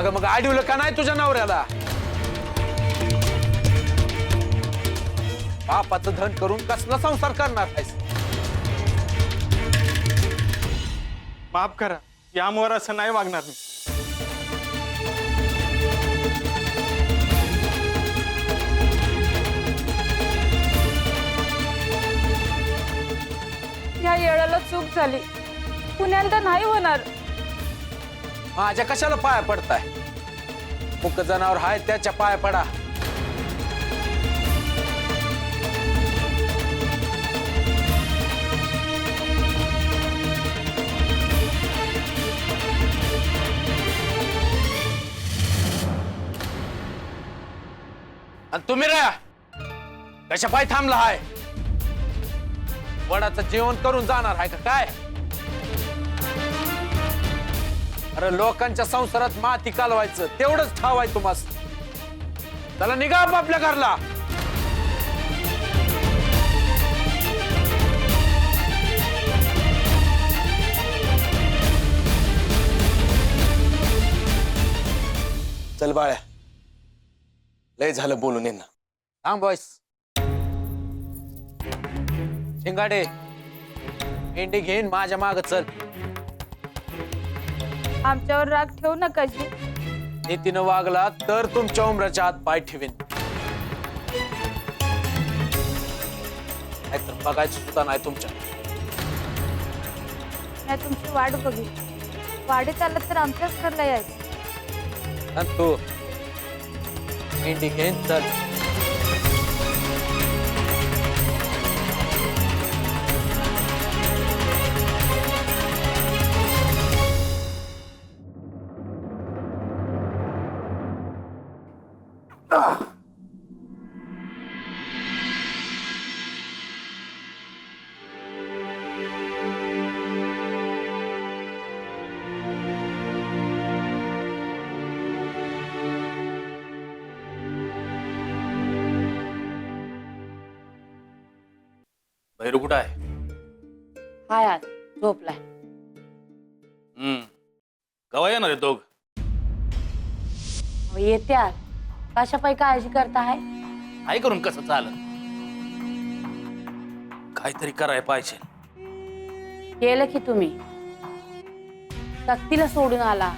अगं मग आडवलं का नाही तुझ्या नवऱ्याला? बापाचं धन करून कसला संसार करणार आहेस? माफ करा, यामुळे असं नाही वागणार मी. या येळाला चूक झाली, पुण्यांदा नाही होणार. माझ्या कशाला पाया पडताय? मुक जनावर हाय त्याच्या पाया पडा. आणि तुम्ही रा कशा पाय थांबला हाय? वडाचं जेवण करून जाणार आहे का काय? अरे लोकांच्या संसारात माती कालवायचं तेवढंच ठावाय तुम्हास. त्याला निघा आपल्या घरला. चल बाळ्या, लय झालं बोलून येणं. थांब बॉयस. शिंगाडे मेंढी घेऊन माझ्या माग चल. आमच्यावर राग ठेवू नका जी. नीतीनं वागला तर तुमच्या उमराच्या आत पाय ठेवीन, नाहीतर बघायचं सुद्धा नाही तुमच्या. नाही तुमची वाट बघितली. वाढीत आलं तर आमच्याच घरला यायचं. आणि तू मेंढी घेऊन चल. भैरू कुठं आहे? हाय आज झोपलाय. कवा येणार आहे दोघ? येते आज. कशापाई काळजी करताय? आई करून कसं चालत? काहीतरी करायला पाहिजे. केलं की तुम्ही. सक्तीला सोडून आला.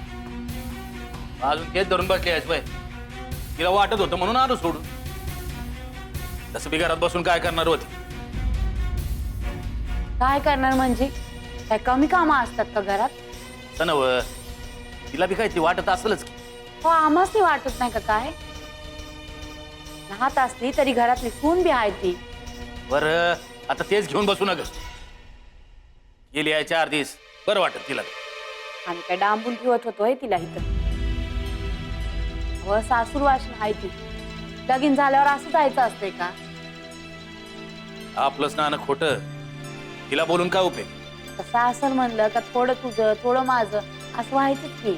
अजून तेच धरून बसले आहेस बाय. तिला वाटत होतं म्हणून आलो सोडून. तसं बी घरात बसून काय करणार होते? काय करणार म्हणजे? काय कमी कामं असतात का घरात? नव तिला बी काहीतरी वाटत असेलच की. हो, आम्हाच नाही वाटत नाही का काय? राहत असली तरी घरातली सून बी आहे ती. बरं आता तेच घेऊन बसू नका. गेली आहे 4 दिवस, बरं वाटत तिला. आम्ही काय डांबून ठेवत होतोय तिला इथं. व सासूर वाशन आहे ती. लगीन झाल्यावर असं जायचं असतंय का? आपलं स्नान खोटं. तिला बोलून काय उपयोग? तसं असं म्हणलं का थोडं तुझं थोडं माझं असं व्हायचंच की.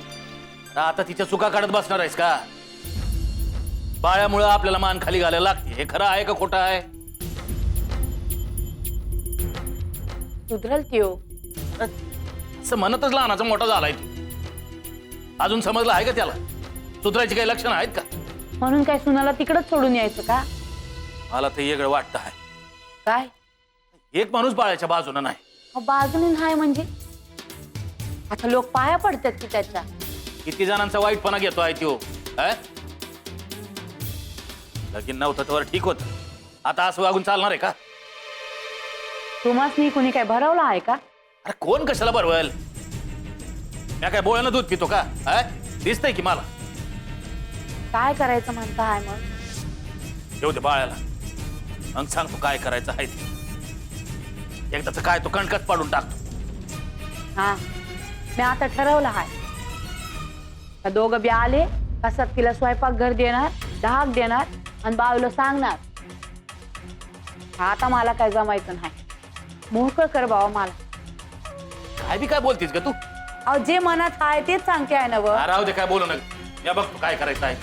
आता तिच्या चुका काढत बसणार आहेस का? बाळ्यामुळं आपल्याला मान खाली घालायला लागते. हे खरं आहे का खोटं आहे? सुधरल ती हो. असं म्हणतच लहानाचा मोठा झालाय तू. अजून समजलं आहे का त्याला? सुधरायची काही लक्षणं आहेत का? म्हणून काय सुनाला तिकडच सोडून यायचं का? मला ते वेगळं वाटतं आहे. काय एक माणूस बाळ्याच्या बाजूनं नाही. बाजूने नाही म्हणजे? आता लोक पाया पडतात की त्याच्या. किती जणांचा वाईटपणा घेतो आहे तो. लगीन नव्हतं तर ठीक होत. आता असं वागून चालणार आहे का? तुम्हाच मी कुणी काय भरवलं आहे का? अरे कोण कशाला भरवल? मी काय बोळ्यानं दूध पितो का? दिसतंय की मला. काय करायचं म्हणताय मग? येऊ दे बाळ्याला, मग सांगतो काय करायचं आहे ते. एकदाच काय तो कणकच पाडून टाकतो. हा, मी आता ठरवलं आहे. का दोघं बी आले कसं तिला स्वयंपाक घर देणार, धाक देणार आणि बाळूला सांगणार. आता मला काय जमायचं नाही. मोकळ कर बाबा मला. काय बी काय बोलतीस का तू? अहो जे मनात आहे तेच सांगते आहे ना. राहू दे काय बोलू नका. या बघतो काय करायचं आहे.